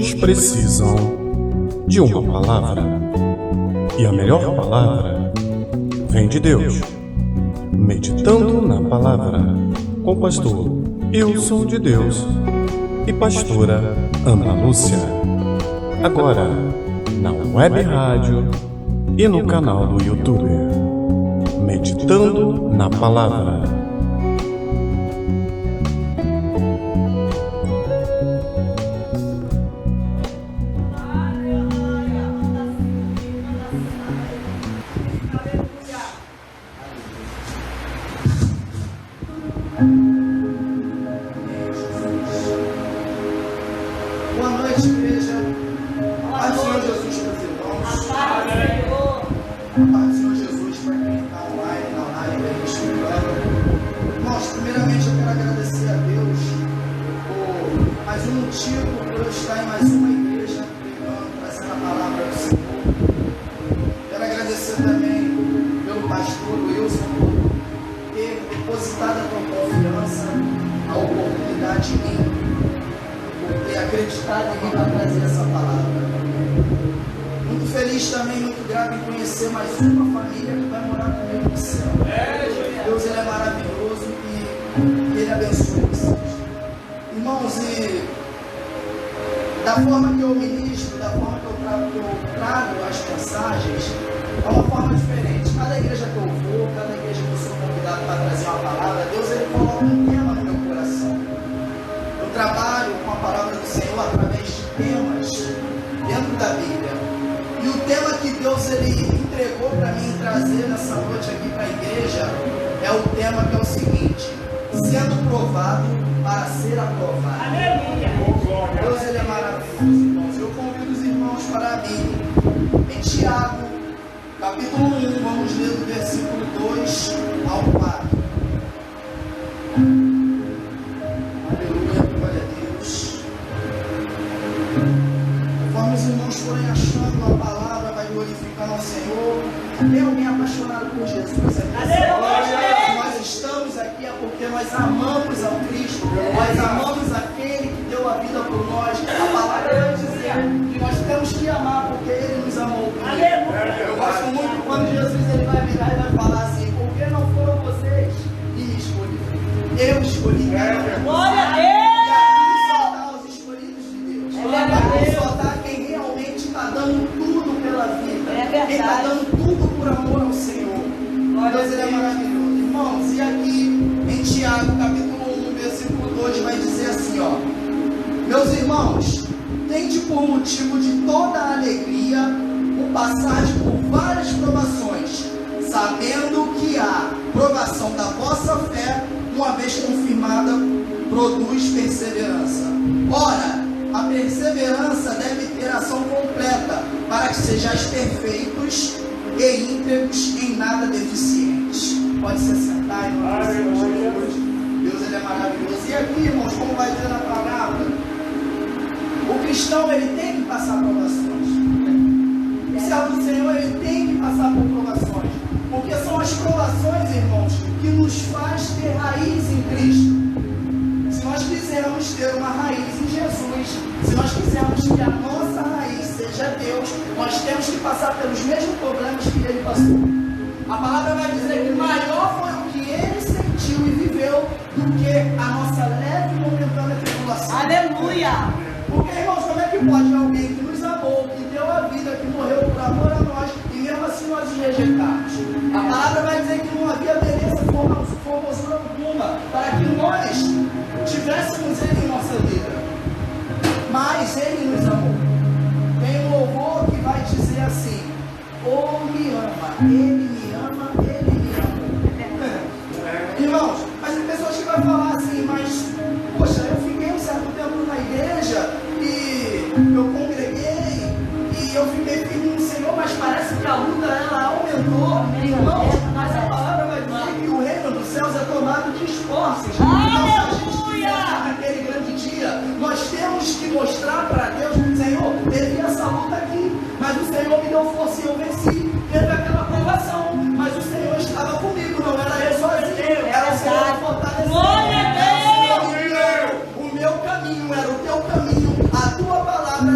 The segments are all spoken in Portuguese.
pessoas precisam de uma palavra. E a melhor palavra vem de Deus. Meditando na palavra, com o pastor Wilson de Deus e pastora Ana Lúcia. Agora, na web rádio e no canal do YouTube. Meditando na palavra. Boa noite, igreja. Paz do Senhor Jesus para os irmãos. Paz do Senhor Jesus para quem está online, na live, aí escutando. Irmãos, primeiramente eu quero agradecer a Deus por mais um motivo para eu estar em mais uma igreja pregando, trazendo a palavra do Senhor. Quero agradecer também pelo pastor Wilson por ter depositado a tua confiança, a oportunidade em mim, ter acreditado em mim para trazer essa palavra. Muito feliz também, muito grato em conhecer mais uma família que vai morar comigo no céu. Deus, Ele é maravilhoso e Ele abençoe vocês. Irmãos, e da forma que eu ministro, da forma que eu trago as mensagens, é uma forma diferente. Cada igreja que eu vou, cada igreja que eu sou convidado para trazer uma palavra, Deus, Ele coloca um tema no meu coração. Eu trabalho com a palavra do Senhor através de temas dentro da Bíblia. E o tema que Deus Ele entregou para mim trazer nessa noite aqui para a igreja é o tema que é o seguinte: sendo provado para ser aprovado. Aleluia! Deus Ele é maravilhoso, irmãos. Eu convido os irmãos para abrir em Tiago, capítulo 1, vamos ler do versículo 2 ao 4. Conforme os irmãos forem achando a palavra, vai glorificando ao Senhor. Tem alguém apaixonado por Jesus aqui? Nós estamos aqui é porque nós amamos ao Cristo, nós amamos aquele que deu a vida por nós. A palavra vai dizer que nós temos que amar porque Ele nos amou primeiro. Eu gosto muito quando Jesus Ele vai virar e vai falar assim: por que não foram vocês que me escolheram? Eu escolhi. Glória a Deus! Só dá quem realmente está dando tudo pela vida. Quem está dando tudo por amor ao Senhor. Deus, Ele é maravilhoso. Irmãos, e aqui em Tiago, capítulo 1, versículo 2, vai dizer assim, ó: meus irmãos, tende por motivo de toda a alegria o passagem por várias provações, sabendo que a provação da vossa fé, uma vez confirmada, produz perseverança. Ora, a perseverança deve ter ação completa, para que sejais perfeitos e íntegros, em nada deficientes. Pode se sentar em nome do Senhor Jesus. Deus, Ele é maravilhoso. E aqui, irmãos, como vai dizer na palavra, o cristão, ele tem que passar provações. O servo do Senhor, ele tem que passar por provações. Porque são as provações, irmãos, que nos faz ter raiz em Cristo. Se nós quisermos ter uma raiz em Jesus, se nós quisermos que a nossa raiz seja Deus, nós temos que passar pelos mesmos problemas que Ele passou. A palavra vai dizer que maior foi o que Ele sentiu e viveu do que a nossa leve e momentânea tribulação. Aleluia! Porque, irmãos, como é que pode alguém que nos amou, que deu a vida, que morreu por amor a nós, e mesmo assim nós os rejeitarmos? A palavra vai dizer que não havia beleza, formosura alguma, para que nós tivéssemos Ele em nossa vida. Mas Ele nos amou. Tem um louvor que vai dizer assim: oh, me ama, Ele me ama, Ele me ama. Irmãos, mas tem pessoas que vão falar assim: mas, poxa, eu fiquei um certo tempo na igreja e eu congreguei e eu fiquei firme no Senhor, mas parece que a luta ela aumentou. Irmãos, mas a palavra vai dizer que o reino dos céus é tomado de esforços. Naquele grande dia, nós temos que mostrar para Deus: Senhor, teve essa luta aqui, mas o Senhor me deu força e eu venci. Teve aquela provação, mas o Senhor estava comigo, não era eu sozinho, era o Senhor que fortaleceu. Glória a Deus! O meu caminho era o teu caminho, a tua palavra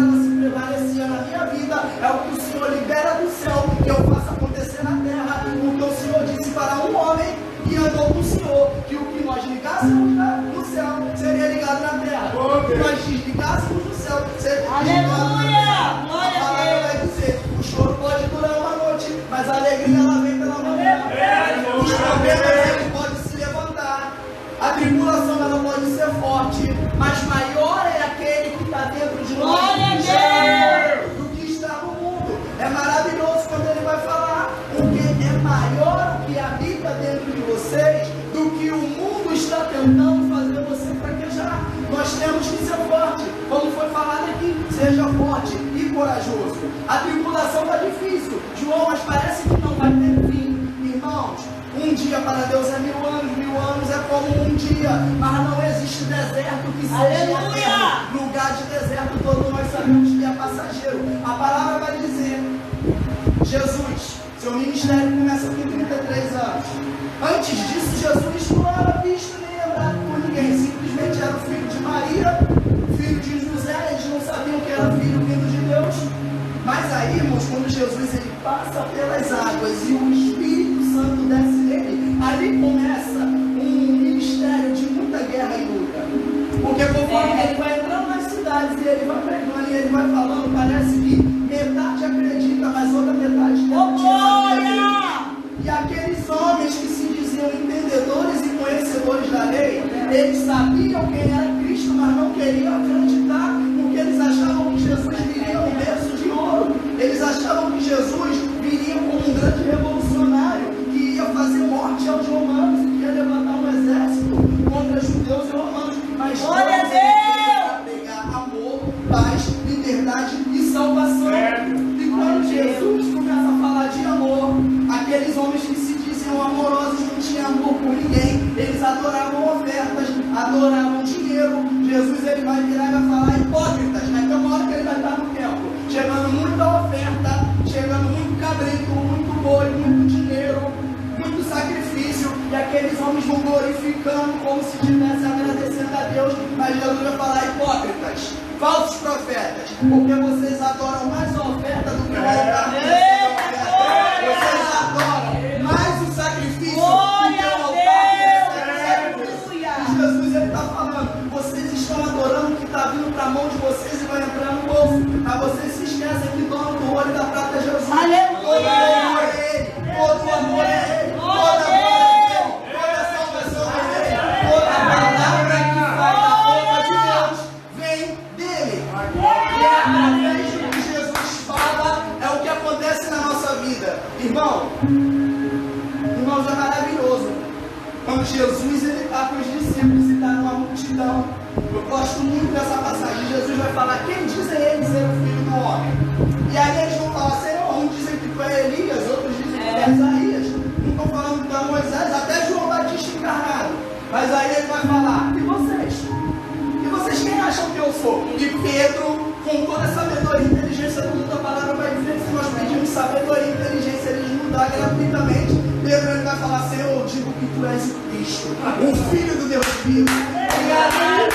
tentando fazer você fraquejar. Nós temos que ser forte, como foi falado aqui, seja forte e corajoso. A tribulação está difícil, João, mas parece que não vai ter fim. Irmãos, um dia para Deus é 1000 anos é como um dia, mas não existe deserto que seja eterno. Lugar de deserto, todos nós sabemos que é passageiro. A palavra vai dizer, Jesus, seu ministério começa com 33 anos. Antes disso, Jesus não era visto nem lembrado por ninguém, simplesmente era o filho de Maria, filho de José, eles não sabiam que era filho vindo de Deus. Mas aí, irmãos, quando Jesus ele passa pelas águas e o Espírito Santo desce nele, ali começa um ministério de muita guerra e luta. Porque conforme ele vai entrando nas cidades e ele vai pregando e ele vai falando, parece que metade acredita, mas outra metade não acredita. E aqueles homens que se diziam entendedores e conhecedores da lei, eles sabiam quem era Cristo, mas não queriam acreditar, porque eles achavam que Jesus viria no berço de ouro. Eles achavam que Jesus viria como um grande revolucionário, que ia fazer morte aos romanos e que ia levantar um exército contra judeus e romanos. Mas glória a Deus! Pregar amor, paz, liberdade e salvação. E quando Jesus começa a falar de amor, aqueles homens que se diziam amorosos não tinham amor por ninguém, eles adoravam ofertas, adoravam dinheiro. Jesus ele vai virar e vai falar hipócritas, né? Tem uma hora que ele vai estar no templo, chegando muita oferta, chegando muito cabrito, muito boi, muito dinheiro, muito sacrifício, e aqueles homens vão glorificando como se estivessem agradecendo a Deus. Mas Jesus vai falar hipócritas, falsos profetas, porque vocês adoram mais a oferta do que o altar. Vocês adoram mais o sacrifício do que o altar. Jesus ele está falando, vocês estão adorando o que está vindo para a mão de vocês e vai entrar no bolso, mas vocês se esquecem que dono do ouro e da prata é Jesus. Todo amor é Ele, todo amor é Ele, toda glória é Ele, toda salvação é Ele, toda palavra que sai da boca de Deus vem dele. E é através do que Jesus fala, é o que acontece na nossa vida. Irmãos, é maravilhoso quando Jesus ele está com os discípulos e está numa multidão. Eu gosto muito dessa passagem. Jesus vai falar, quem dizem eles ser o filho do homem? E aí eles vão falar, Senhor, uns dizem que tu é Elias, outros dizem que tu é Isaías, não estão falando que tu é Moisés, até João Batista encarnado. Mas aí ele vai falar, e vocês? E vocês quem acham que eu sou? E Pedro, com toda a sabedoria e inteligência do mundo, a palavra vai dizer que se nós pedimos sabedoria e inteligência, eles nos dão gratuitamente. Pedro ele vai falar, Senhor, eu digo que tu és o Cristo, o Filho do Deus vivo. E aí,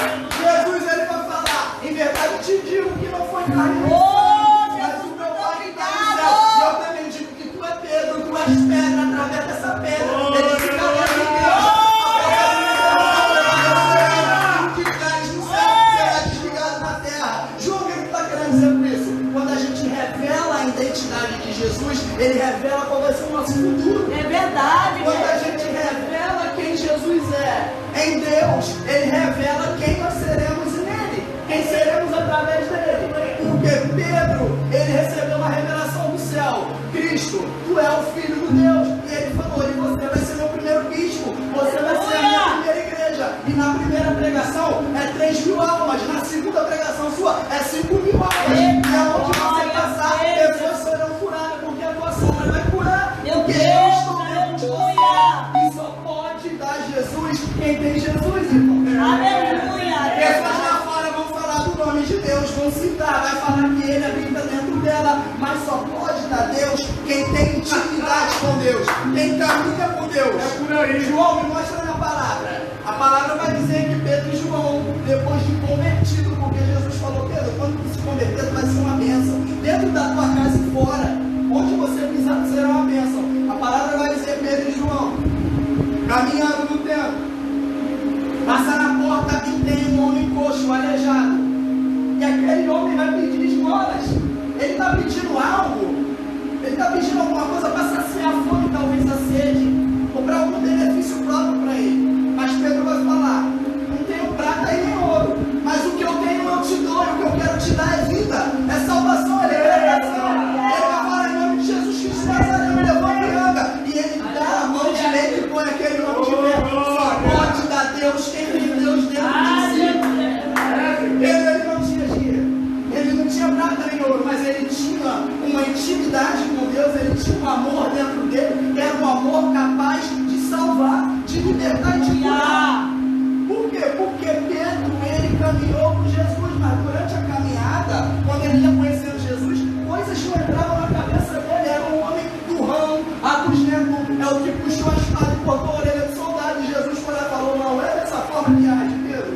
Jesus ele vai falar, em verdade te digo que não foi carne nem sangue, mas o meu Pai que está no céu. E eu também digo que tu é Pedro, tu és pedra, através dessa pedra, ele fica lá de Deus. O que caes no céu será desligado na terra. João, o que ele está querendo dizer com isso? Quando a gente revela a identidade de Jesus, ele revela qual vai ser o nosso futuro. É verdade. Quando a gente revela quem Jesus é em Deus, ele revela quem nós seremos nele, quem seremos através dele. Porque Pedro, ele recebeu uma revelação do céu, Cristo, tu é o Filho de Deus, e ele falou, e você vai ser meu primeiro bispo, você vai ser a minha primeira igreja. E na primeira pregação é 3.000 almas, na segunda pregação sua é 5.000 almas. E aonde você passar, pessoas serão curadas, porque a tua sombra vai curar, porque eu estou dentro de você. E só pode dar Jesus quem tem Jesus, irmão. Aleluia. Pessoas lá fora vão falar do nome de Deus, vão citar, vai falar que ele habita dentro dela, mas só pode dar Deus quem tem intimidade com Deus, quem caminha com Deus. É por aí. João, me mostra na palavra. A palavra vai dizer que Pedro e João, depois de convertido, porque Jesus falou, Pedro, quando tu se converter, tu vai ser uma bênção. Dentro da tua casa e fora, onde você pisar, será uma bênção. A palavra vai dizer Pedro e João, caminhando no templo, passa na porta e tem um homem coxo, aleijado. E aquele homem vai pedir esmolas. Ele está pedindo algo. Ele está pedindo alguma coisa para saciar a fome, talvez a sede, ou para algum benefício próprio para ele. Mas Pedro vai falar, não tenho prata e nem ouro, mas o que eu tenho eu te dou, e o que eu quero te dar é vida, é salvação, é libertação. Ele vai falar em nome de Jesus Cristo de Nazaré, me levanta e anda. E ele dá a mão direita e põe aquele homem de pé. Só pode dar Deus quem de libertar e de curar. Por quê? Porque Pedro, ele caminhou com Jesus, mas durante a caminhada, quando ele ia conhecendo Jesus, coisas não entravam na cabeça dele. Era um homem durrão, abrusnento, é o que puxou a espada e cortou a orelha do soldado. E Jesus foi lá e falou: não é dessa forma que age, Pedro.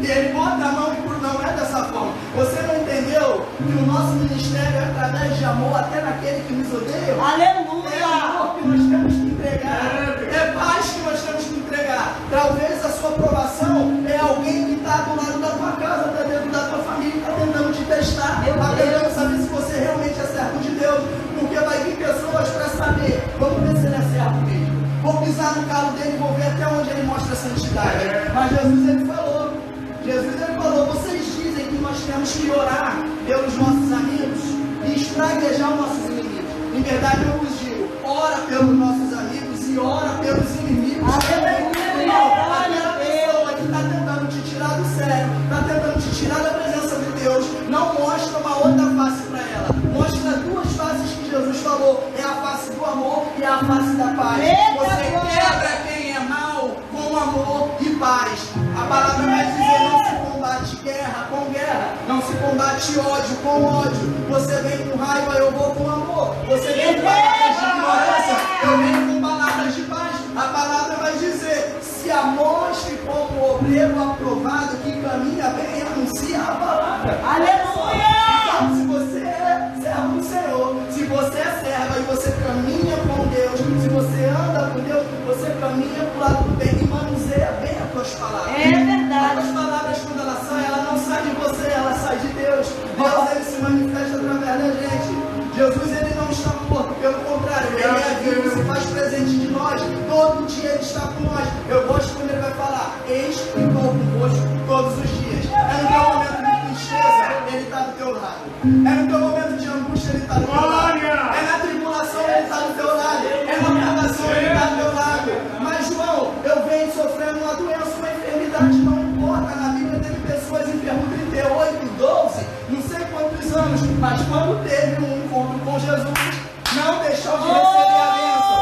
E ele bota a mão e por não é dessa forma. Você não entendeu que o nosso ministério é através de amor até naquele que nos odeia? Aleluia! É amor que nós temos que entregar. É paz que nós temos que entregar. Talvez a sua aprovação é alguém que está do lado da tua casa, está dentro da tua família, está tentando te testar, está tentando saber se você realmente é servo de Deus. Porque vai vir pessoas para saber, vamos ver se ele é servo mesmo. Vou pisar no calo dele e vou ver até onde ele mostra a santidade. Mas Jesus, ele falou, vocês dizem que nós temos que orar pelos nossos amigos e espraguejar os nossos inimigos. Em verdade eu vos digo, ora pelos nossos amigos e ora pelos inimigos. Aquela pessoa que está tentando te tirar do sério, está tentando te tirar da presença de Deus, não mostra uma outra face para ela. Mostra duas faces que Jesus falou, é a face do amor e a face da paz. Você quebra quem é mal com amor e paz. A palavra vai dizer, não se combate guerra com guerra, não se combate ódio com ódio. Você vem com raiva, eu vou com amor. Você vem com palavras de ignorância, eu venho com palavras de paz. A palavra vai dizer, se amostre como obreiro aprovado que caminha bem e anuncia a palavra. Aleluia! Então, se você é servo do Senhor, se você é serva e você caminha com Deus, se você anda com Deus, você caminha para o lado do bem e manuseia bem as tuas palavras. É verdade. As palavras, quando ela não sai de você, ela sai de Deus. Deus, ele se manifesta através da gente. Jesus, ele não está morto, pelo contrário, ele é vivo, se faz presente de nós. Todo dia ele está com nós. Eu gosto quando ele vai falar, eis que estou convosco todos os dias. É no teu momento de tristeza, ele está do teu lado. É no teu momento de angústia, ele está do teu lado. É na tribulação, ele está do teu lado. É na provação, ele está do teu lado. Mas, João, eu venho sofrendo uma doença, uma enfermidade, não importa. Na Bíblia teve pessoas enfermas 38, 12, não sei quantos anos, mas quando teve um encontro com Jesus, não deixou de receber a bênção.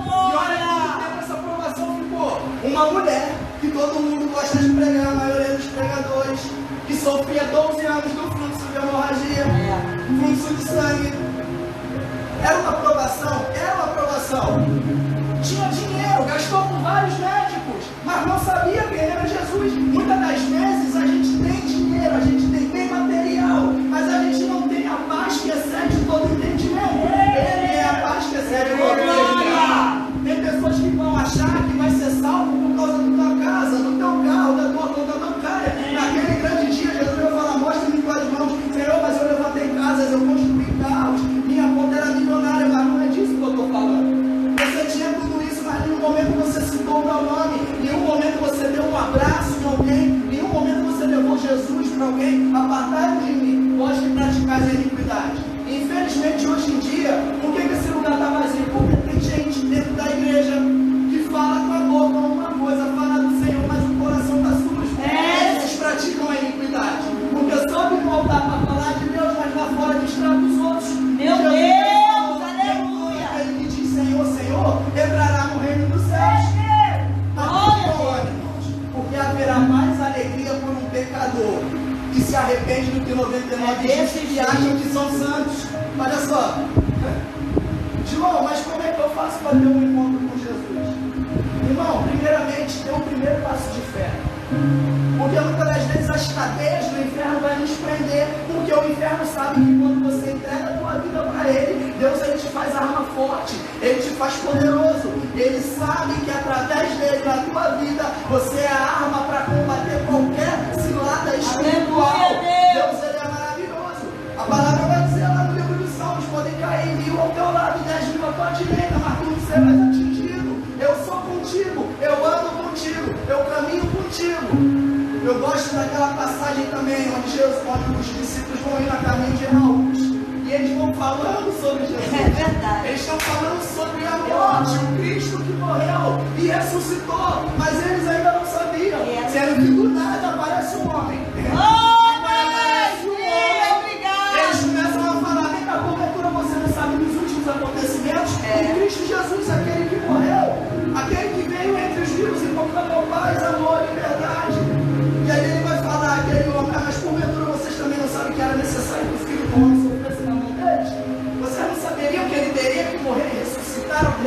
E olha quanto tempo essa provação ficou. Uma mulher que todo mundo gosta de pregar, a maioria dos pregadores, que sofria 12 anos do fluxo de hemorragia, fluxo de sangue. Era uma provação, Tinha dinheiro, gastou com vários médicos, mas não sabia quem era Jesus. Muitas das vezes a gente tem dinheiro, a gente tem bem material, mas a gente não tem a paz que excede todo entendimento. Ele é a paz que excede todo entendimento. Tem pessoas que vão achar que vai ser salvo por causa da tua casa, do teu carro, da tua conta bancária. Naquele grande dia, Jesus vai falar, mostra-me tuas mãos. Senhor, mas eu levantei casas, eu construí carros, minha conta era milionária, mas não é disso que eu estou falando. Você tinha tudo isso, mas em nenhum momento você citou o meu nome, em nenhum momento você deu um abraço em alguém, em nenhum momento você levou Jesus para alguém. Apartai-vos de mim, vós que praticais a iniquidade. Infelizmente, hoje em dia, por que esse lugar está vazio? Porque tem gente dentro da igreja que fala com a boca uma coisa, fala do Senhor, mas o coração está sujo. Eles praticam a iniquidade, porque soube voltar para falar de Deus, mas lá fora distrata os outros. Meu Deus, aleluia! Aquele que diz Senhor, Senhor, entrará no reino dos céus. Porque haverá mais alegria por um pecador que se arrepende do que 99 justos que acham que são santos. Olha só, João, mas como é que eu faço para ter um encontro com Jesus? Irmão, primeiramente, dê o primeiro passo de fé. Porque muitas das vezes as cadeias do inferno vão nos prender, porque o inferno sabe que quando você entrega a tua vida para ele, Deus ele te faz arma forte, ele te faz poderoso, ele sabe que através dele na tua vida, você é a arma para combater qualquer cilada espiritual. Deus ele é maravilhoso. A palavra vai dizer lá no livro dos Salmos, podem cair 1000 ao teu lado, 10.000 à tua direita, mas tu não serás atingido. Eu sou contigo, eu ando contigo, eu caminho contigo. Eu gosto daquela passagem também, onde os discípulos vão indo a caminho de Emaús, e eles vão falando sobre Jesus. É verdade. Eles estão falando sobre a morte, o Cristo que morreu e ressuscitou, mas eles ainda não sabiam. Sendo que do nada aparece um homem. Eles começam a falar, vem cá, porventura você não sabe dos últimos acontecimentos? O Cristo Jesus, aquele que morreu, aquele que veio entre os vivos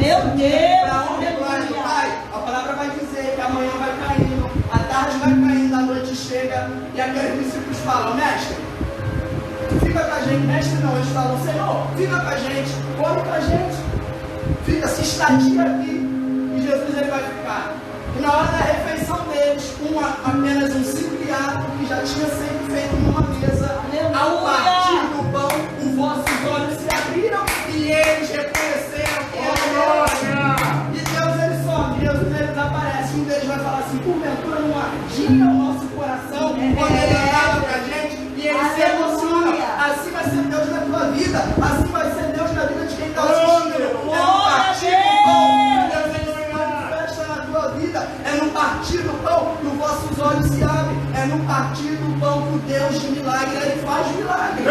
Meu Deus, Pra honra e glória do aleluia. Pai. A palavra vai dizer que amanhã vai caindo, a tarde vai caindo, a noite chega, e aqueles discípulos falam, mestre, fica com a gente, mestre não, eles falam, Senhor, fica com a gente, come com a gente, fica, se estadia aqui, e Jesus ele vai ficar. E na hora da refeição deles, apenas um simples ato que já tinha sido feito numa mesa, ao partir do pão, os vossos olhos se abriram e eles reconheceram que era Deus. E Deus ele some, Jesus ele desaparece. Um deles vai falar assim, porventura não ardia o nosso coração quando ele andava com a gente e ele se emociona. Assim vai ser Deus na tua vida, assim vai ser Deus na vida de quem está assistindo. É no partir do pão que os vossos olhos se abrem. É no partir do pão que o Deus de milagre ele faz milagre.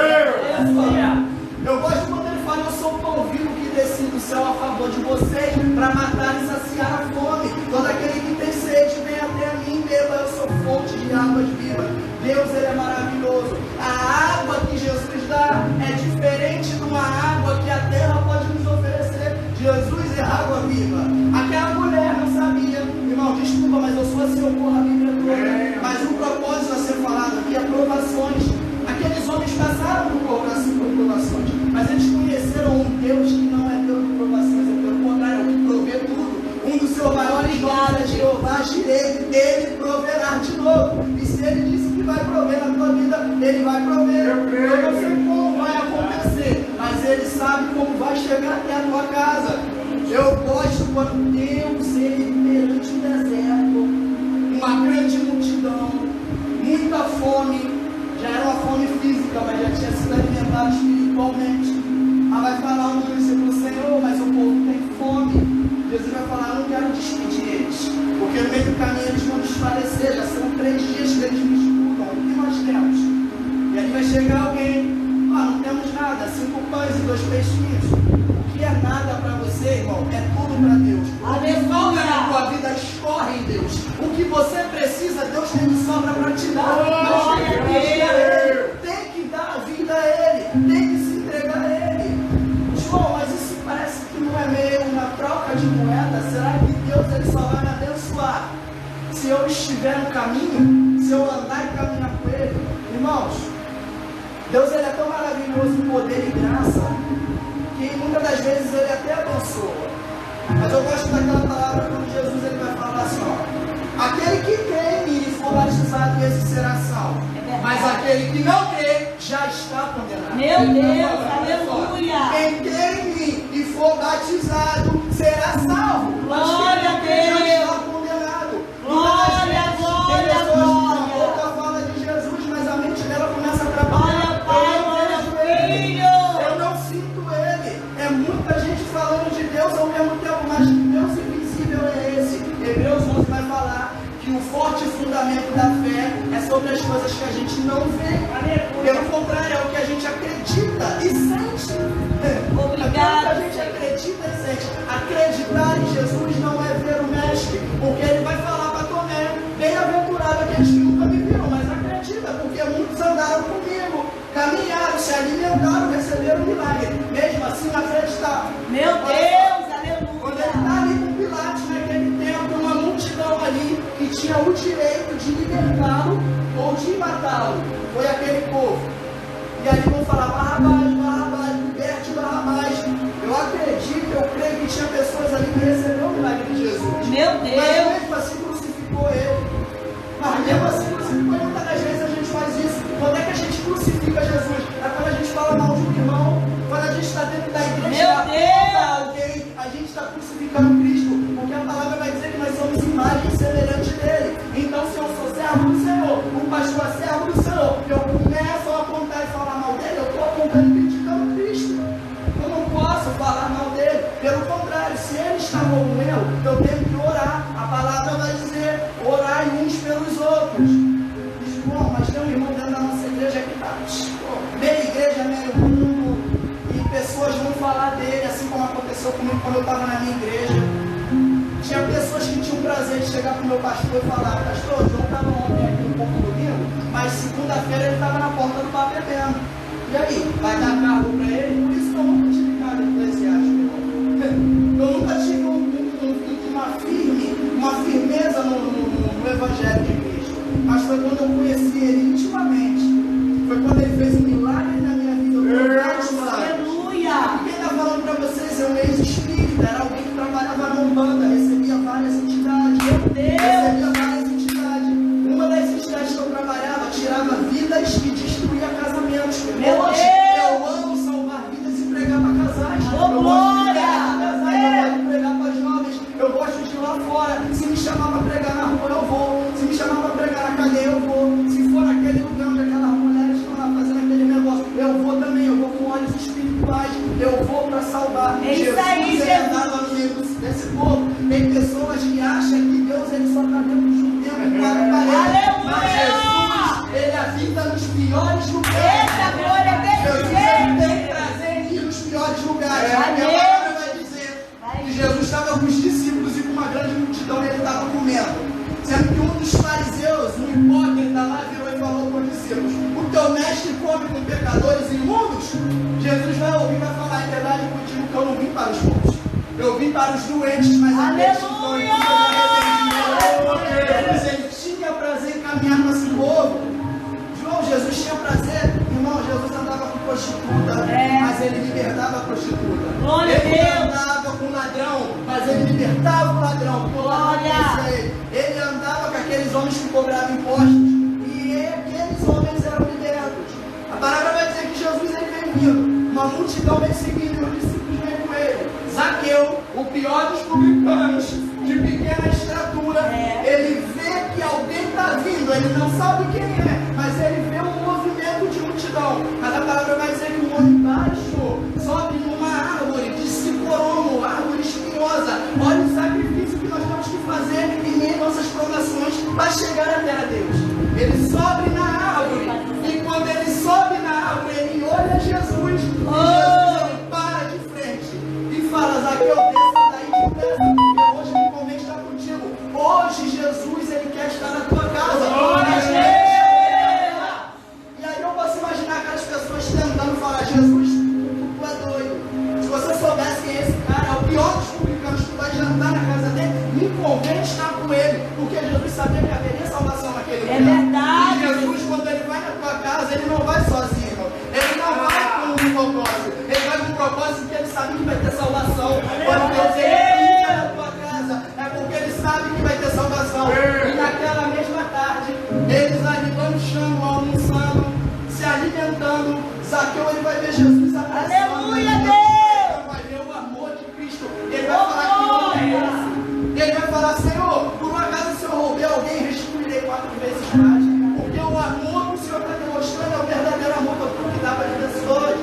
Eu gosto quando ele fala, eu sou o pão vivo que desci do céu a favor de vocês para matar e saciar a fome. Todo aquele que tem sede vem até a mim, beba, eu sou fonte de águas vivas. Deus ele é maravilhoso. A água que Jesus dá é diferente de uma água que a terra pode nos oferecer. Jesus é água viva. Aquela mulher não sabia. Irmão, desculpa, mas eu sou assim, eu corro a Bíblia toda. Mas o propósito a ser falado aqui é provações. Aqueles homens passaram por provações, mas eles conheceram um Deus que não é Deus de provações, é pelo contrário, é o que provê tudo. Um dos seus maiores nomes é Jeová Jireh, ele proverá de novo. E se ele disse que vai prover na tua vida, ele vai prover. Eu não sei como vai acontecer, mas ele sabe como vai chegar até a tua casa. Eu gosto quando Deus, ele perante o deserto, uma grande multidão, muita fome, já era uma fome física, mas já tinha sido alimentado espiritualmente. Aí vai falar um dos discípulos, Senhor, mas o povo tem fome. Jesus vai falar, não quero despedir eles, porque no meio do caminho eles vão desfalecer, já são 3 dias que eles me escutam, o que nós temos? E aí vai chegar alguém, não temos nada, 5 pães e 2 peixinhos. O que é nada para você, irmão, é tudo para Deus. O que falta na tua vida, escorre em Deus. O que você precisa, Deus tem de sobra para te dar. Tem que dar a vida a Ele, tem que se entregar a Ele. João, mas isso parece que não é meio uma troca de moeda. Será que Deus ele só vai me abençoar se eu estiver no caminho, se eu andar e caminhar com Ele? Irmãos, Deus ele é tão maravilhoso em poder e graça que muitas das vezes ele até abençoa. Mas eu gosto daquela palavra quando Jesus ele vai falar assim, ó, aquele que crê em mim e for batizado, esse será salvo. Mas aquele que não crê já está condenado. Meu Deus, aleluia. Quem crê em mim e for batizado será salvo. Glória a Deus. Já Deus. está condenado. Glória, glória, A glória. boca fala de Jesus, mas a mente dela começa a trabalhar. Olha, Pai, olha, Filho. Eu não sinto Ele. É muita gente falando de Deus ao mesmo tempo, mas que Deus invisível é esse. Hebreus 11 vai falar que o forte fundamento da fé é sobre as coisas que a gente não vê. Pelo contrário, é o que a gente acredita e sente. Obrigado. É o que a gente acredita e sente. Acreditar em Jesus não é ver o Mestre, porque ele vai falar para Tomé, bem-aventurado aqueles que nunca me viram, mas acredita, porque muitos andaram comigo, caminharam, se alimentaram, receberam milagre. Mesmo assim, não acreditavam. Meu Deus, Quando ele aleluia. está ali com Pilatos, naquele tempo, uma multidão ali que tinha o direito de libertá-lo ou de matá-lo, foi aquele povo. E aí vão falar, Barrabás, Barrabás, liberte Barrabás. Eu acredito, eu creio que tinha pessoas ali que receberam o milagre de Jesus. Meu Mas Deus. mesmo assim crucificou ele. Mas mesmo assim crucificou ele. Muitas das vezes a gente faz isso. Quando é que a gente crucifica Jesus? É quando a gente fala mal de um irmão. Quando a gente está dentro da igreja, Meu Deus. alguém, a gente está crucificando Cristo. Porque a palavra vai dizer que nós somos imagem semelhante dele. Então, se eu sou servo do Senhor, o pastor é servo do Senhor, eu começo a apontar e falar mal dele, eu estou apontando e criticando Cristo. Eu não posso falar mal dele. Pelo contrário, se ele está como eu tenho que orar. A palavra vai dizer, orai uns pelos outros. Diz, bom, mas tem um irmão dentro da nossa igreja que está meia igreja, meio mundo, e pessoas vão falar dele, assim como aconteceu comigo quando eu estava na minha igreja. Tinha pessoas que tinham o prazer de chegar para o meu pastor e falar, pastor, o João estava ontem aqui no ponto domingo, mas segunda-feira ele estava na porta do bar bebendo. E aí, vai dar cargo para ele? Por isso que eu nunca tive cargo eclesiástico, irmão. Eu nunca tive estava com os discípulos e com uma grande multidão e ele estava comendo. Sendo que um dos fariseus, um hipócrita lá, virou e falou para os discípulos: o teu mestre come com pecadores imundos? Jesus vai ouvir e vai falar: em verdade contigo que eu não vim para os bons, eu vim para os doentes, mas aqueles que estão em arrependimento. Ele tinha prazer em caminhar com esse povo. João, Jesus tinha prazer. Irmão, Jesus andava com prostituta, mas ele libertava a prostituta. Ele andava com ladrão, mas ele libertava o ladrão. Ele andava com aqueles homens que cobravam impostos, e aqueles homens eram libertos. A palavra vai dizer que Jesus ele veio vindo, uma multidão veio seguindo, e os discípulos veio com ele. Zaqueu, o pior dos publicanos, de pequena estatura, ele vê que alguém está vindo, ele não sabe quem é, mas ele vê um movimento de multidão. Mas a palavra vai dizer que um homem baixo sobe numa árvore de sicoromo, árvore espinhosa. Olha o sacrifício que nós temos que fazer em meio às nossas provações para chegar até a Deus. Ele sobe na árvore, e quando ele sobe na árvore, ele olha Jesus, e Jesus ele para de frente e fala: Zaqueu, desça daí depressa, porque hoje me convém estar contigo. Hoje Jesus ele quer estar na tua casa. E aí eu posso imaginar aquelas pessoas tentando falar: Jesus, tu é doido. Se você soubesse quem é esse cara, é o pior dos publicanos, tu vai jantar na casa dele, me convém estar com ele, porque Jesus sabia que haveria salvação naquele lugar. É verdade. E Jesus, quando ele vai na tua casa, ele não vai sozinho, irmão. Ele não vai com um propósito, ele vai com um propósito que ele sabe que vai ter salvação. Quando Deus ele entra na tua casa, é porque ele sabe que vai ter salvação. E naquela mesma tarde, eles ali lanchando, almoçando, se alimentando, Zaqueu ele vai ver Jesus abraçando. Aleluia, Deus! Deus! Vai ver o amor de Cristo. Ele vai falar que homem é esse. Ele vai falar: Senhor, por um acaso se eu roubei alguém, restituirei 4 vezes mais. Porque o amor que o Senhor está demonstrando é o verdadeiro amor que eu cuidava de pessoas.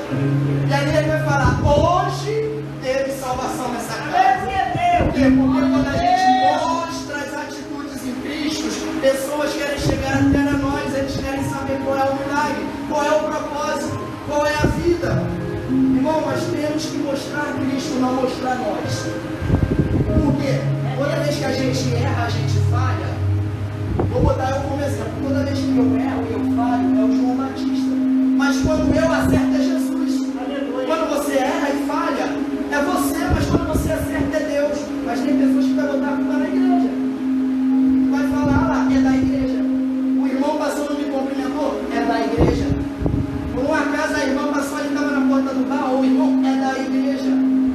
E aí ele vai falar: hoje teve salvação nessa casa. Por quê? Porque quando a gente mostra as atitudes em Cristo, pessoas querem chegar até a nós, eles querem saber qual é o milagre, qual é o propósito, qual é a vida. Irmão, nós temos que mostrar Cristo, não mostrar nós. Por quê? Toda vez que a gente erra, a gente falha. Vou botar eu como exemplo. Toda vez que eu erro e eu falho, é o João Batista. Mas quando eu acerto, é Jesus. Quando você erra e falha, é você. Mas quando você acerta, é Deus. Mas tem pessoas que vão botar a culpa na igreja. Vai falar lá: é da igreja. O irmão passou e não me cumprimentou, é da igreja. Por um acaso a irmã passou e estava na porta do bar, o irmão é da igreja.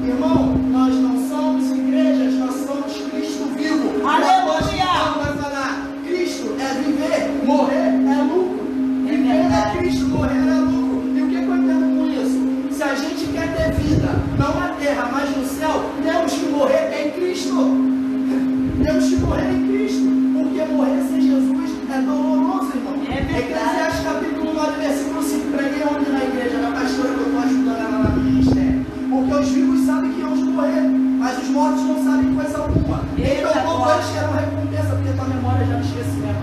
Irmão, nós não somos igrejas, nós somos Cristo vivo. Aleluia! Vai falar: Cristo é viver, morrer é lucro. Viver é Cristo, morrer é lucro. E o que eu entendo com isso? Se a gente quer ter vida, não na terra, mas no céu, temos que morrer em Cristo. Temos que morrer em Cristo. Porque morrer sem Jesus é doloroso, irmão. Eclesiastes capítulo 9, versículo 5. Preguei ontem na igreja, na pastora que eu estou ajudando ela lá no ministério. Porque os vivos sabem que vamos morrer, mas os mortos não sabem coisa alguma. Então, como eles querem recompensa, porque tua memória já não esquece mesmo.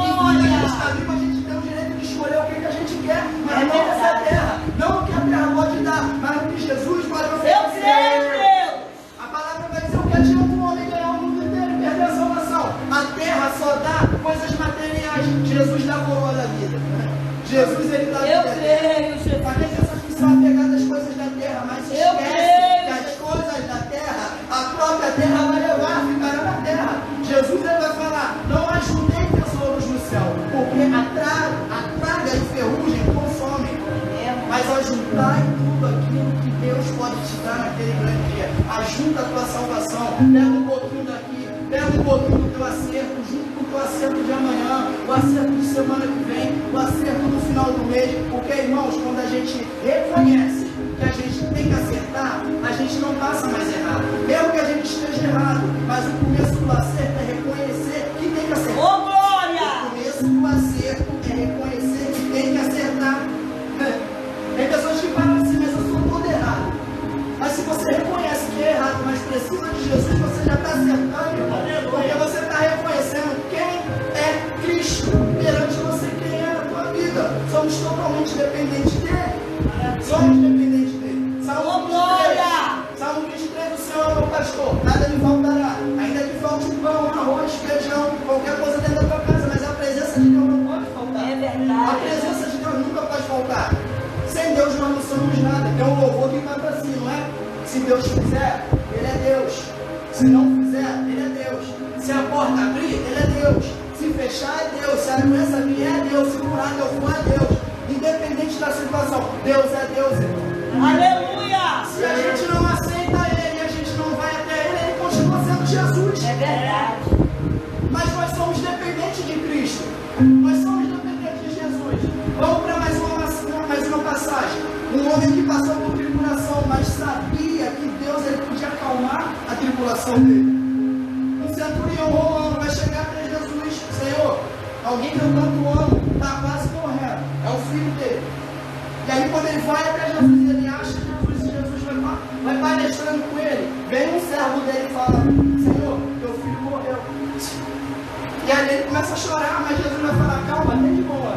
Enquanto a gente está vivo, a gente tem o direito de escolher o que a gente quer, mas não nessa terra. Não o que a terra pode dar, mas o que Jesus pode oferecer. A palavra vai dizer: o que adianta um homem ganhar o mundo inteiro e perder a salvação? A terra só dá coisas materiais. Jesus dá a coroa da vida. Jesus ele dá a vida. Mas tem pessoas que são apegadas às coisas da terra, mas esquecem que as coisas da terra, a própria terra vai levar, ficará na terra. Jesus ele vai falar: não ajuntei tesouros no céu, porque a praga e ferrugem consomem. Mas ajuntai tudo aquilo que Deus pode te dar naquele grande dia. Ajunta a tua salvação, pega um pouquinho daqui, pega um pouquinho do teu acerto, junto com o teu acerto de amanhã, o acerto de semana que vem, o acerto no final do mês. Porque, irmãos, quando a gente reconhece que a gente tem que acertar, a gente não passa mais errado. Mesmo que a gente esteja errado, mas o começo do acerto é reconhecer que tem que acertar. Ô, glória! O começo do acerto é reconhecer que tem que acertar. Tem pessoas que falam assim: mas eu sou todo errado. Mas se você reconhece que é errado, mas precisa de Jesus, você já está acertando, irmão. Porque você está reconhecendo quem é Cristo perante você, quem é na tua vida. Somos totalmente dependentes dele. Somos dependentes dele. Salmo 23, o Senhor é o meu pastor. Deus fizer, Ele é Deus. Se não fizer, Ele é Deus. Se a porta abrir, Ele é Deus. Se fechar, é Deus. Se a doença vier, é Deus. Se curar, eu for, é Deus. Independente da situação, Deus é Deus, irmão. Aleluia. Se a gente não aceita Ele, a gente não vai até Ele, Ele continua sendo Jesus. É verdade. Mas nós somos dependentes de Cristo. Nós somos dependentes de Jesus. Vamos para mais uma passagem. Um homem que passou por tribulação, mas sabia que Deus ele podia acalmar a tribulação dele. Um centurião romano vai chegar para Jesus: Senhor, alguém que eu tanto amo está quase morrendo. É o filho dele. E aí quando ele vai até Jesus, ele acha Jesus e Jesus vai palestrando com ele. Vem um servo dele e fala: Senhor, teu filho morreu. E aí ele começa a chorar, mas Jesus vai falar: calma, tem de boa.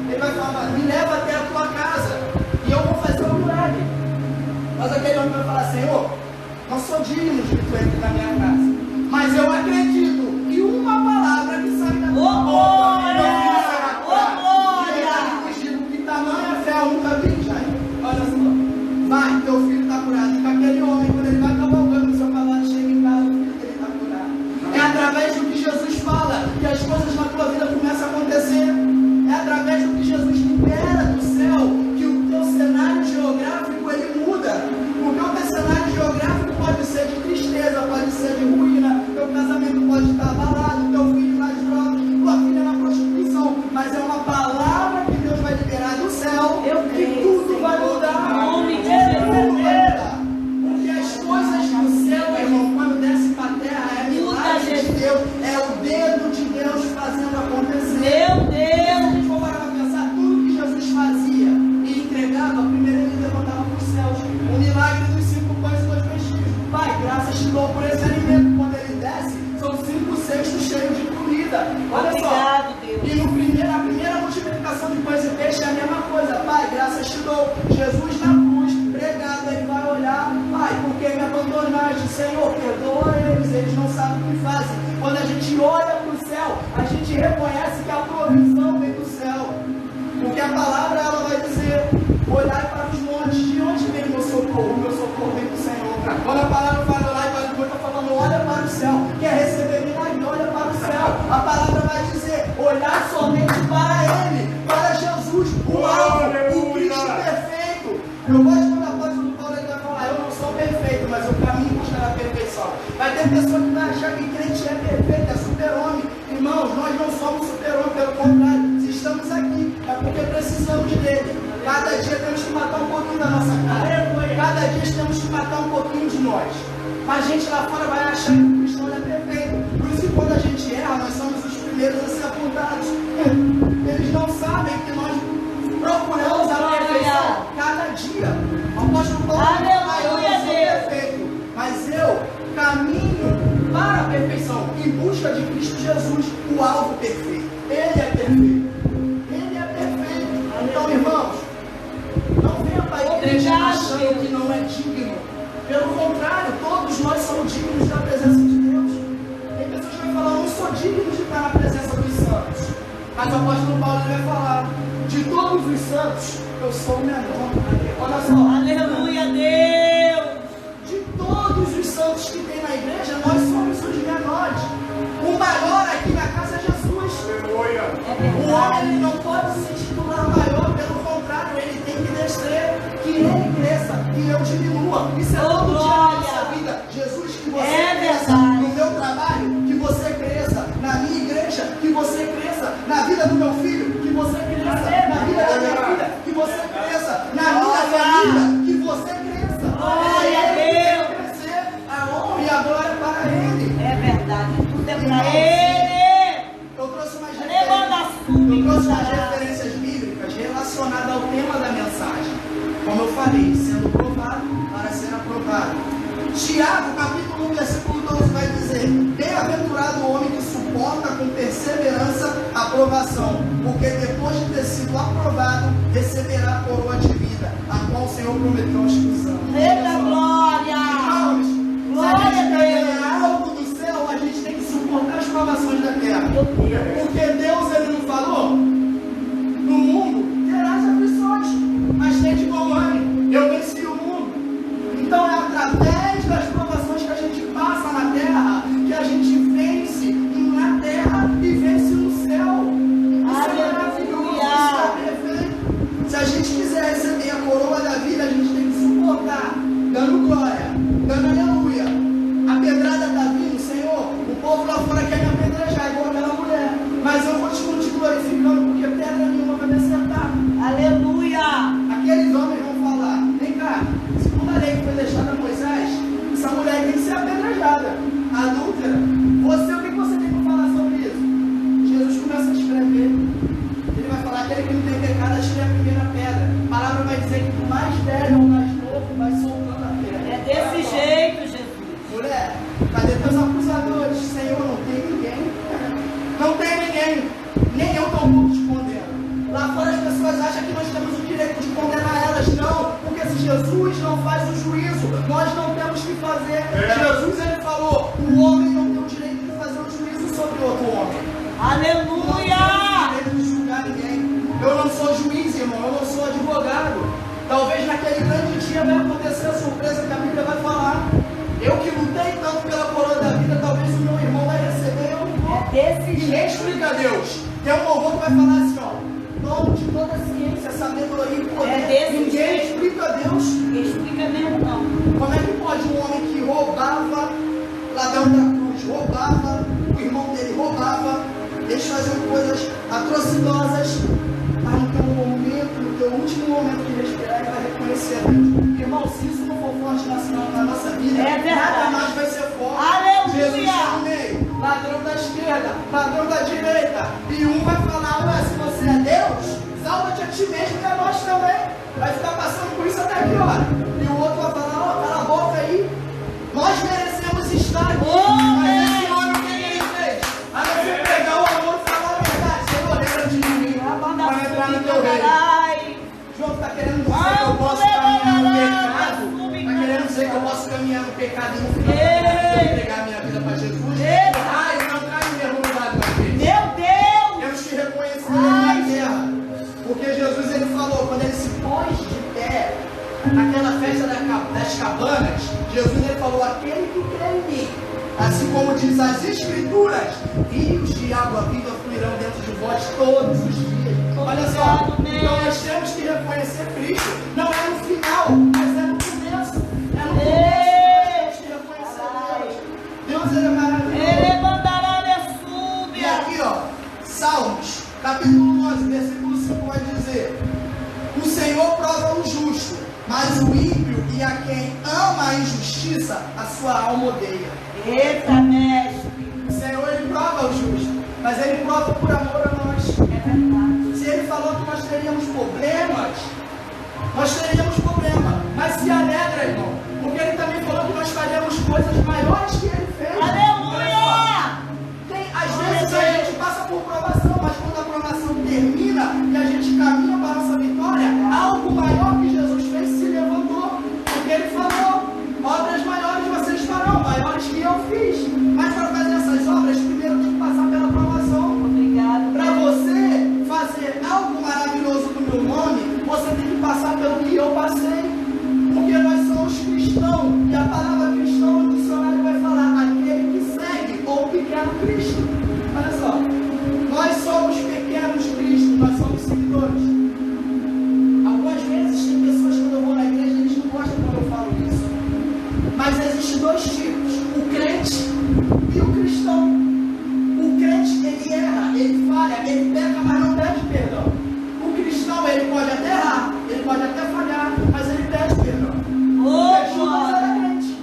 Ele vai falar: me leva até a tua casa e eu vou fazer um milagre. Mas aquele homem vai falar: Senhor, não sou digno de que tu entre na minha casa, mas eu acredito que uma palavra que sai da tua boca, meu filho será curado. E ele diz: que tamanha fé eu nunca vi, Jair. Olha só, vai, teu filho está curado. E com aquele homem, quando ele vai cavalgando no seu cavalo, chega em casa, o filho dele está curado. É através do que Jesus fala que as coisas na tua vida começam a acontecer. É através do que Jesus libera do céu que o teu cenário geográfico ele muda. Porque o teu cenário geográfico pode ser de tristeza, pode ser de ruína, teu casamento pode estar abalado, teu filho nas drogas, tua filha na prostituição, mas é uma palavra que Deus vai liberar do céu que tudo vai mudar. Nome de Tudo vai Jesus. mudar. Porque as coisas do céu, irmão, quando desce para a terra, é milagre de Deus, é o dedo de Deus fazendo acontecer. Meu Se a Deus. gente for parar para pensar, tudo que Jesus fazia e entregava, primeiro ele levantava para os céus. O milagre dos 5 pães e 2 peixes. Pai, graças te dou por esse alimento. Quando ele desce, são 5 cestos cheios de comida. Olha só. Obrigado, Deus. E na primeira multiplicação de pães e peixes é a mesma coisa. Pai, graças te dou. Jesus na cruz, pregado, ele vai olhar. Pai, por que me abandonaste? Senhor, perdoa eles não sabem o que fazem. Quando a gente olha para o céu, a gente reconhece que a provisão vem do céu. Porque a palavra ela vai dizer: olhai para os montes, de onde vem o meu socorro? O meu socorro vem do Senhor. Quando a palavra fala olhar para os montes, está falando: olha para o céu. Quer receber milagre? Olha para o céu. A palavra vai dizer: olhar somente para Ele, para Jesus, o alvo, o Cristo perfeito. Eu gosto quando a apóstolo Paulo ele vai falar: eu não sou perfeito, mas eu caminho buscar a perfeição. Vai ter pessoa que vai achar que crente é perfeito, é super-homem. Irmãos, nós não somos super-homem, pelo contrário. Se estamos aqui, é porque precisamos dele. Cada dia temos que matar um pouquinho da nossa carne. Cada dia temos que matar um pouquinho de nós. A gente lá fora vai achar que o cristão é perfeito. Por isso que quando a gente erra, nós somos os primeiros a ser apontados. Eles não sabem que nós procuramos a perfeição cada dia. O apóstolo Paulo fala: eu não sou perfeito, mas eu caminho para a perfeição, em busca de Cristo Jesus, o alvo perfeito. Ele é perfeito. Ele é perfeito. Então, irmãos, não venha para a igreja achando que não é digno. Pelo contrário, todos nós somos dignos da presença de Deus. Tem pessoas que vão falar: eu não sou digno de estar na presença dos santos. Mas o apóstolo Paulo vai falar: de todos os santos, eu sou o menor. Olha só. Aleluia, Deus. De todos os santos que tem na igreja, nós somos os menores. O maior aqui na casa é Jesus. O homem ele não pode se titular maior, pelo contrário, ele tem que descer, que ele cresça, que eu diminua. Isso é todo dia na nossa vida. Jesus, que você cresça no meu trabalho, que você cresça na minha igreja, que você cresça na vida do meu filho, que você cresça na vida da minha filha, que você cresça na minha família, que você cresça. Glória a Deus. Crescer a honra e a glória para Ele. É verdade. Tudo é para Ele. Eu trouxe umas Levanta a referências bíblicas relacionadas ao tema da mensagem. Como eu falei, sendo provado para ser aprovado. Tiago, capítulo 1, versículo 12 vai dizer: bem-aventurado o homem que suporta com perseverança a provação, porque depois de ter sido aprovado, receberá a coroa de vida, a qual o Senhor prometeu aos que os amam. Eita glória. Irmãos, se a Glória a gente quer Deus. ganhar algo do céu, a gente tem que suportar as provações da terra. Meu Deus. Porque Deus, Ele não falou: no mundo terás aflições, mas tem de bom ânimo, eu venci o mundo. Então é através apedrejada. Adúltera. Você, o que você tem para falar sobre isso? Jesus começa a escrever. Ele vai falar: aquele que não tem pecado, atire a primeira pedra. A palavra vai dizer que o mais velho ou mais novo vai soltando a pedra. É desse jeito, Jesus. Mulher, cadê teus acusadores? Senhor, não tem ninguém. Não tem ninguém. Nem eu tampouco te condeno. Lá fora as pessoas acham que nós temos o direito de condenar elas. Não, porque se Jesus não faz o juízo, nós não temos que fazer. Jesus, ele falou: o homem não tem o direito de fazer o juízo sobre outro homem. Aleluia! Não tem o direito de julgar ninguém. Eu não sou juiz, irmão, eu não sou advogado. Talvez naquele grande dia vai acontecer a surpresa que a Bíblia vai falar. Eu que lutei tanto pela coroa da vida, talvez o meu irmão vai receber, eu não vou. É desse Ninguém jeito. explica a Deus. Tem um louvor que vai falar assim, ó: dono de toda a ciência, sabedoria e poder. É desse Ninguém jeito. explica a Deus. Explica mesmo não. Como é que pode um homem que roubava, ladrão da cruz, roubava, o irmão dele roubava, eles faziam coisas atrocidosas, mas no teu momento, no teu último momento de respirar, ele vai reconhecer a Deus. Irmão, se isso não for forte na nossa vida, É verdade. nada mais vai ser forte. Aleluia. Jesus está no meio, ladrão da esquerda, ladrão da direita, e um vai falar: ué, se você é Deus, salva-te a ti mesmo e a nós também. Vai ficar passando por isso até que hora? E o outro vai falar: ó, cala a boca aí, nós merecemos estar aqui. Mas esse homem, o que ele fez? A não ser pegar o amor e falar a verdade. Senhor, lembra de mim, para entrar no teu reino. João está querendo dizer que eu posso caminhar no pecado. Está querendo dizer que eu posso caminhar no pecado e no final entregar minha vida para Jesus. Ai, não cai no mesmo lugar uma vez. Meu Deus! Temos que reconhecer na terra. Porque Jesus, ele falou, quando ele se pôs de pé naquela festa das cabanas, Jesus, ele falou: aquele que crê em mim, assim como diz as Escrituras, rios de água viva fluirão dentro de vós todos os dias. Olha só, então nós temos que reconhecer Cristo. Não é no final, mas é no começo. É no começo que nós temos que reconhecer Deus. Deus, ele é maravilhoso. Ele mandará minha E súbia. aqui, ó, Salmos, capítulo 11, versículo 5 vai dizer: o Senhor prova o justo, mas o ímpio e a quem ama a injustiça, a sua alma odeia. Eita, mestre. O Senhor, ele prova o justo, mas ele prova por amor a nós. É verdade. Se ele falou que nós teríamos problemas, nós teríamos problema, mas se alegra, irmão, porque ele também falou que nós faríamos coisas maiores que ele fez. Aleluia! Às vezes a gente passa por provação, mas quando a provação termina e a gente caminha para a nossa vitória, algo maior que Jesus fez se levantou. Porque ele falou: obras maiores vocês farão, maiores que eu fiz. Mas para fazer essas obras, primeiro tem que passar pela provação. Obrigado. Para você fazer algo maravilhoso do meu nome, você tem que passar pelo que eu passei. Porque nós somos cristãos. E a palavra cristão no dicionário vai falar: aquele que segue ou pequeno Cristo. Olha só, nós somos pequenos Cristo, nós somos seguidores. Algumas vezes tem pessoas, quando eu vou na igreja, eles não gostam quando eu falo isso. Mas existem dois tipos: o crente e o cristão. O crente, ele erra, ele falha, ele peca, mas não pede perdão. O cristão, ele pode até errar, ele pode até falhar, mas ele pede perdão. Porque Judas era crente.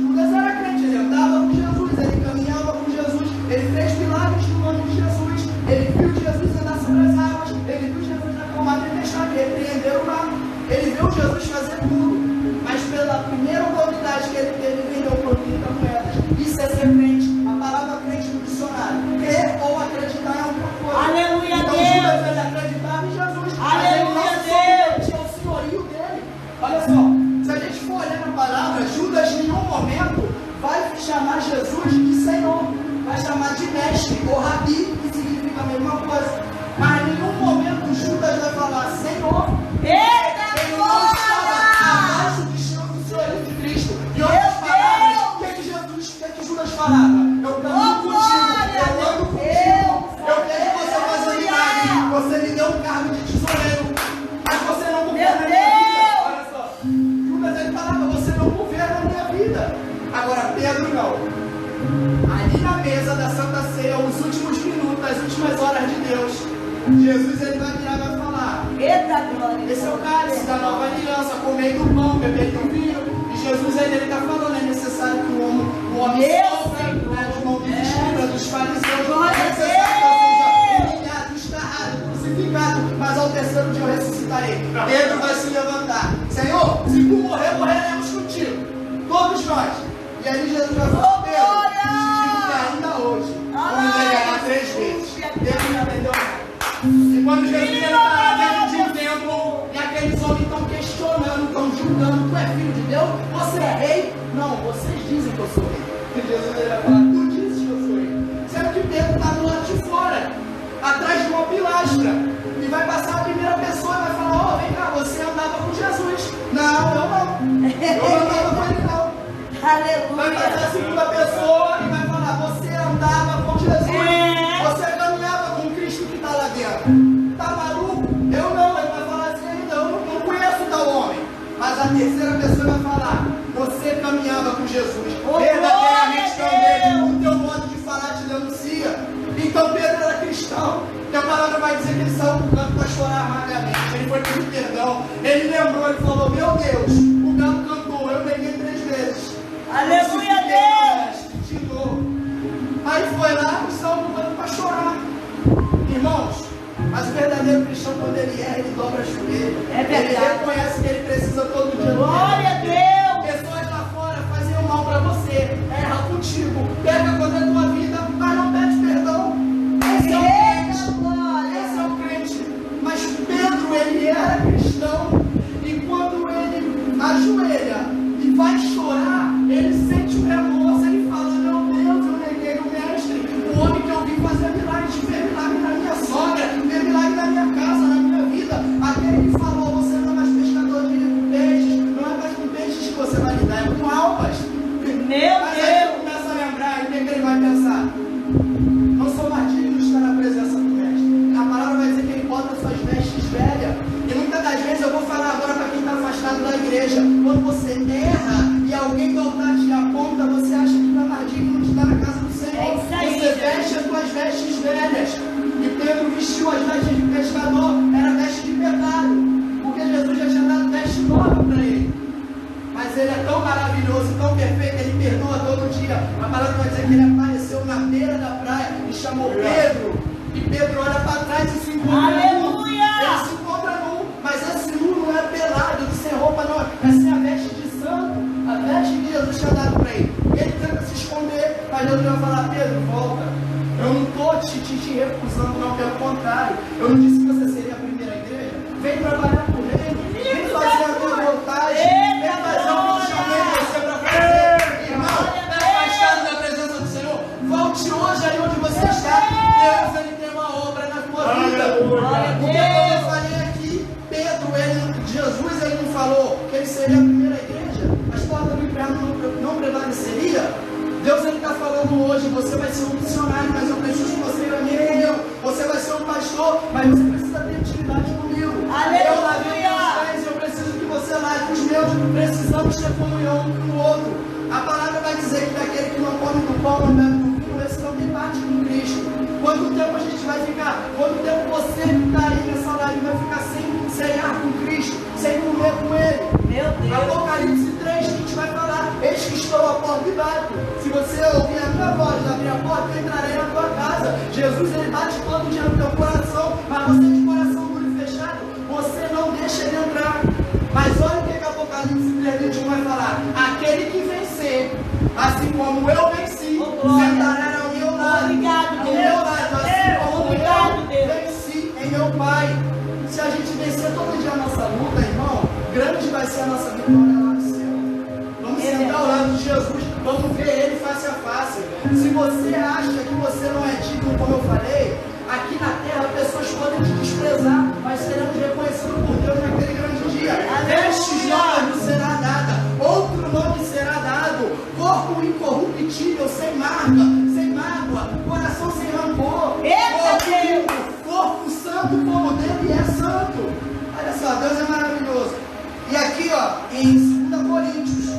Judas era crente, ele andava com Jesus, ele caminhava com Jesus, ele fez milagres no nome de Jesus, ele viu Jesus andar sobre as águas, ele viu Jesus acalmar a tempestade, repreender o mar, ele viu Jesus fazer tudo. Mas pela primeira oportunidade que ele teve, ele vendeu por 30 moedas. Isso é ser crente. A palavra crente no dicionário: crer ou acreditar em alguma coisa. Aleluia, então, Deus. Judas, ele acreditava em Jesus. Aleluia, mas ele não tinha o senhorio dele. Olha só, se a gente for olhar na palavra, Judas em nenhum momento vai chamar Jesus de Senhor. Vai chamar de mestre ou rabi, que significa a mesma coisa. Mas em nenhum momento Judas vai falar Senhor. Eita, Ele não estava abaixo do senhorio de Cristo. E outras palavras, o que Judas falava? Eu caminho contigo, eu ando contigo, eu quero que você faça milagre. Você me deu um cargo de tesoureiro, mas você não governa a minha vida. Olha só, Judas, ele falava: você não governa a minha vida. Agora Pedro não. Ali na mesa da Santa Ceia, os últimos minutos, as últimas horas de Deus, Jesus, ele vai virar e vai falar: Eita, glória. esse é o cálice da nova aliança, comei do pão, bebei do vinho. E Jesus, ele está falando: é necessário que o homem E aí Jesus vai falar, Pedro, te digo que ainda hoje, vamos negar 3 vezes. Ele não entendeu nada. E quando Jesus está dentro de um templo, e aqueles homens estão questionando, estão julgando, tu é filho de Deus? Você é rei? Não, vocês dizem que eu sou rei. E Jesus ele vai falar, tu dizes que eu sou rei. Sendo que Pedro está do lado de fora, atrás de uma pilastra. E vai passar a primeira pessoa e vai falar, vem cá, você andava com Jesus. Não, eu não. Eu não andava com ele não. Vai passar a segunda pessoa e vai falar, você andava com Jesus. Você caminhava com Cristo que está lá dentro. Tá maluco? Eu não. Ele vai falar assim ainda, eu não conheço tal homem. Mas a terceira pessoa vai falar, você caminhava com Jesus. Verdadeiramente também, o teu modo de falar te denuncia. Então Pedro era cristão. E a palavra vai dizer que ele saiu do canto para chorar amargamente. Ele foi pedir perdão. Ele lembrou, ele falou, meu Deus, o galo cantou, eu neguei 3 vezes. Aleluia, Deus! De novo. Aí foi lá e saiu do canto para chorar. Irmãos, mas o verdadeiro cristão, quando ele erra, ele dobra a joelho. É verdade. Ele reconhece que ele precisa todo dia. Glória a Deus! Pessoas lá fora fazem o mal para você, erra contigo, pega coisa da tua vida, mas não pede perdão. Esse é o crente. Esse é o crente. Mas Pedro, ele era cristão, e quando ele ajoelha e vai chorar, ele sente o remorso, ele fala, meu Deus, eu neguei o mestre, o homem que eu vi fazer milagre, fez milagre na minha sogra, fez milagre na minha casa, na minha vida, aquele que falou, você não é mais pescador de peixes, não é mais com peixes que você vai lidar, é com almas. Mas aí ele começa a lembrar, e o que ele vai pensar? Não sou mais digno de estar na presença do mestre. A palavra vai dizer que ele bota suas vestes velhas. E muitas das vezes eu vou falar agora para quem está afastado da igreja. Quando você erra e alguém do altar te aponta, você acha que não é mais digno de estar na casa do Senhor. É isso aí, você veste as suas vestes velhas. E Pedro vestiu as vestes de pescador, era veste de pecado. Porque Jesus já tinha dado veste nova para ele. Mas ele é tão maravilhoso, tão perfeito, ele perdoa todo dia. A palavra vai dizer que ele apareceu na beira da praia e chamou Pedro. E Pedro olha para trás e se encontra nu. Ele se encontra nu, mas esse nu não é pelado, sem roupa não. É sem a veste de santo, a veste que Jesus tinha dado para ele. Ele tenta se esconder, mas Jesus vai falar, Pedro, volta. Eu não estou te recusando, não, pelo contrário. Eu não disse que você seria a primeira igreja. Vem trabalhar com ele, vem fazer a tua vontade, vem fazer o que eu chamei você para fazer. Irmão, está afastado da presença do Senhor. Volte hoje aí onde você está. Deus, ele tem uma obra na tua vida. Porque como eu falei aqui, Pedro, Jesus, ele não falou que ele seria a primeira igreja, as portas do inferno não prevaleceria. Deus, ele está falando hoje, você vai ser um missionário, mas eu preciso que você caminhe comigo. Você vai ser um pastor, mas você precisa ter intimidade comigo. Eu lavei meus pés, eu preciso que você lave os meus. Precisamos ter comunhão um com o outro. A palavra vai dizer que daquele que não come do pão, não bebe do vinho, esse não tem parte com Cristo. Quanto tempo a gente vai ficar? Quanto tempo você que está aí nessa live vai ficar sem ar com Cristo, sem comer com Ele? Meu Deus! Apocalipse 3, a gente vai falar, eis que estou à porta e bato. Se você ouvir a minha voz, abrir a porta, eu entrarei na tua casa. Jesus, ele bate todo dia no teu coração, mas você de coração duro e fechado, você não deixa ele entrar. Mas olha o que Apocalipse 3:21 vai falar, aquele que vencer, assim como eu venci, sentará ao meu lado. Obrigado, ao Deus. meu lado, assim como Obrigado, eu Deus. venci em meu Pai. Se a gente vencer todo dia a nossa luta, irmão, grande vai ser a nossa vitória lá no céu. Vamos sentar ao lado de Jesus, vamos ver Ele face a face. Se você acha que você não é digno, como eu falei, aqui na terra pessoas podem te desprezar, mas seremos reconhecidos por Deus naquele grande dia. Vestes novas será dada, outro nome será dado, corpo incorruptível, sem marca, sem mágoa, coração sem rancor, corpo santo como dele é santo. Olha só, Deus é maravilhoso. E aqui, ó, em 2 Coríntios,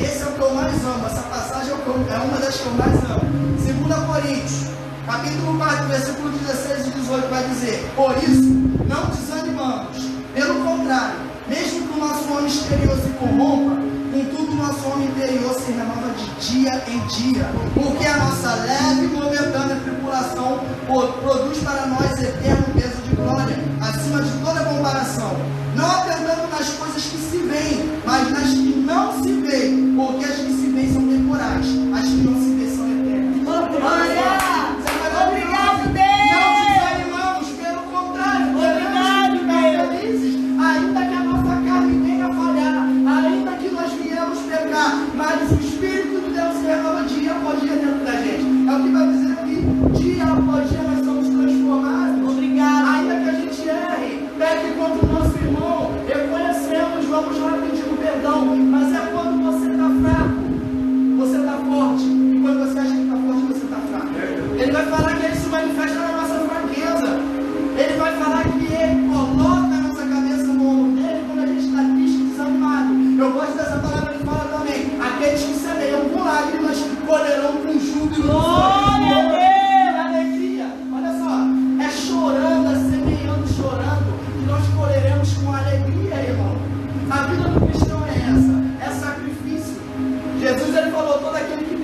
esse é o que eu mais amo, essa passagem é uma das que eu mais amo. 2 Coríntios, capítulo 4, versículo 16 e 18 vai dizer, por isso, não desanimamos, pelo contrário, mesmo que o nosso homem exterior se corrompa, contudo o nosso homem interior se renova de dia em dia, porque a nossa leve e momentânea tribulação produz para nós eterno peso de glória, acima de toda comparação, não atentando nas coisas que se veem, mas nas que não se veem, porque as que se veem são temporais,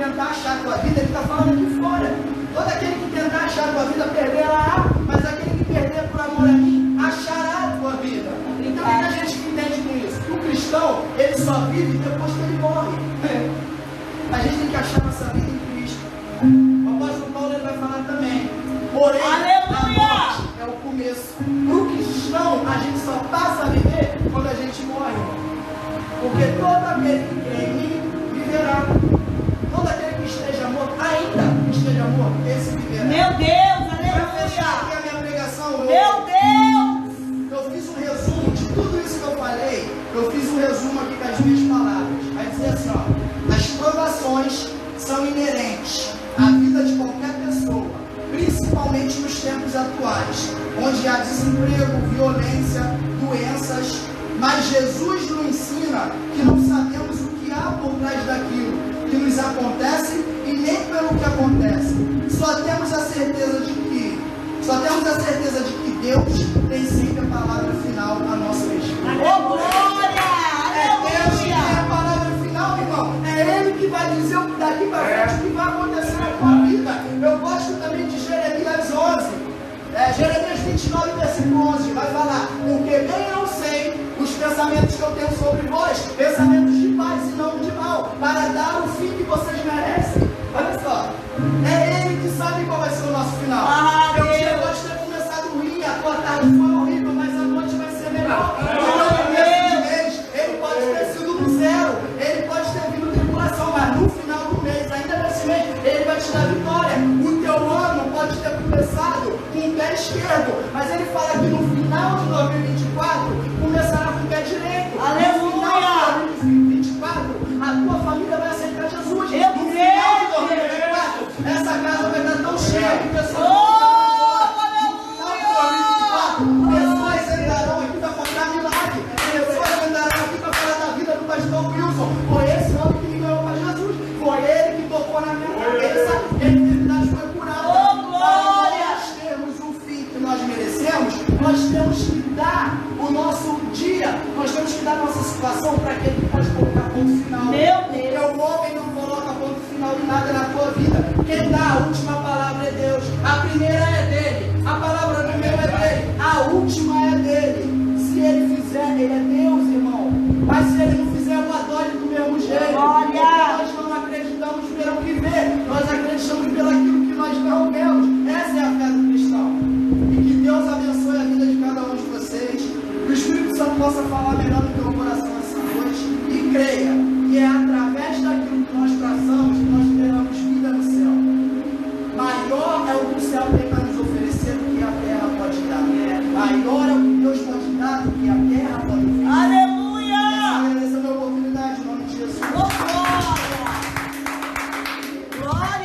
tentar achar a tua vida, ele está falando aqui fora. Todo aquele que tentar achar a tua vida, perderá, mas aquele que perder por amor a mim, achará a tua vida. Então, o que a gente entende com isso? Que o cristão, ele só vive depois que ele morre. A gente tem que achar nossa vida em Cristo. O apóstolo Paulo ele vai falar também. Porém, a morte é o começo. Para o cristão, a gente só passa a viver quando a gente morre. Porque todo aquele que crê em mim viverá. Todo aquele que esteja morto, ainda que esteja morto, esse viverá. Meu Deus, Para fechar aleluia. aqui a minha pregação, Meu Deus. eu fiz um resumo de tudo isso que eu falei. Eu fiz um resumo aqui com as minhas palavras. Vai dizer assim, ó. As provações são inerentes à vida de qualquer pessoa, principalmente nos tempos atuais, onde há desemprego, violência, doenças. Mas Jesus nos ensina que não sabemos o que há por trás daquilo que nos acontece e nem pelo que acontece. Só temos a certeza de que Deus tem sempre a palavra final a nosso respeito. Ô, glória. É Deus que tem Aleluia. a palavra final, irmão. É Ele que vai dizer o que daqui para frente, o que vai acontecer na tua vida. Eu gosto também de Jeremias 11. Jeremias 29, versículo 11, vai falar: porque bem eu sei os pensamentos que eu tenho sobre vós, pensamentos de paz e não de mal, para dar o fim que vocês merecem. Olha só, é Ele que sabe qual vai ser o nosso final. Eu tinha pode ter começado ruim, a tua tarde foi horrível, mas a noite vai ser melhor. No começo de mês, ele pode ter sido do zero, ele pode ter vindo tribulação, mas no final do mês, ainda nesse mês, ele vai te dar vitória. O teu ano pode ter começado com o pé esquerdo, mas ele fala que no final de 2024 começará com o pé direito. Aleluia. No final de 2024, a tua família vai aceitar Jesus. Eu No final de 2024, essa casa vai estar tão cheia de pessoas. Pessoas entrarão aqui para contar milagre. Pessoas entrarão aqui para falar da vida do pastor Wilson. Foi esse homem que me ganhou para Jesus. Foi ele que tocou na minha cabeça. A enfermidade foi curada. Para nós termos o fim que nós merecemos, nós temos que dar o nosso dia, nós temos que dar a nossa situação para aquele que pode colocar ponto final. Meu Deus. Porque o homem não coloca ponto final em nada na tua vida. Quem dá a última palavra é Deus. A primeira é dele. A palavra do meu é dele. A última é dele. Se ele fizer, ele é Deus, irmão. Mas se ele não fizer, eu adoro ele do mesmo jeito. Glória. Porque nós não acreditamos pelo que vê. Nós acreditamos pelo aquilo que nós não vemos. Essa é a fé do cristão. E que Deus abençoe a vida de cada um de vocês. Que o Espírito Santo possa falar melhor no teu coração essa noite. E creia que é através daquilo que nós traçamos que nós teremos vida no céu. Maior é o que o céu tem para nos oferecer do que a terra pode dar. Maior é o que Deus pode dar do que a terra pode oferecer. Aleluia. Agradeço a minha oportunidade em nome de Jesus. Ô, glória. Glória.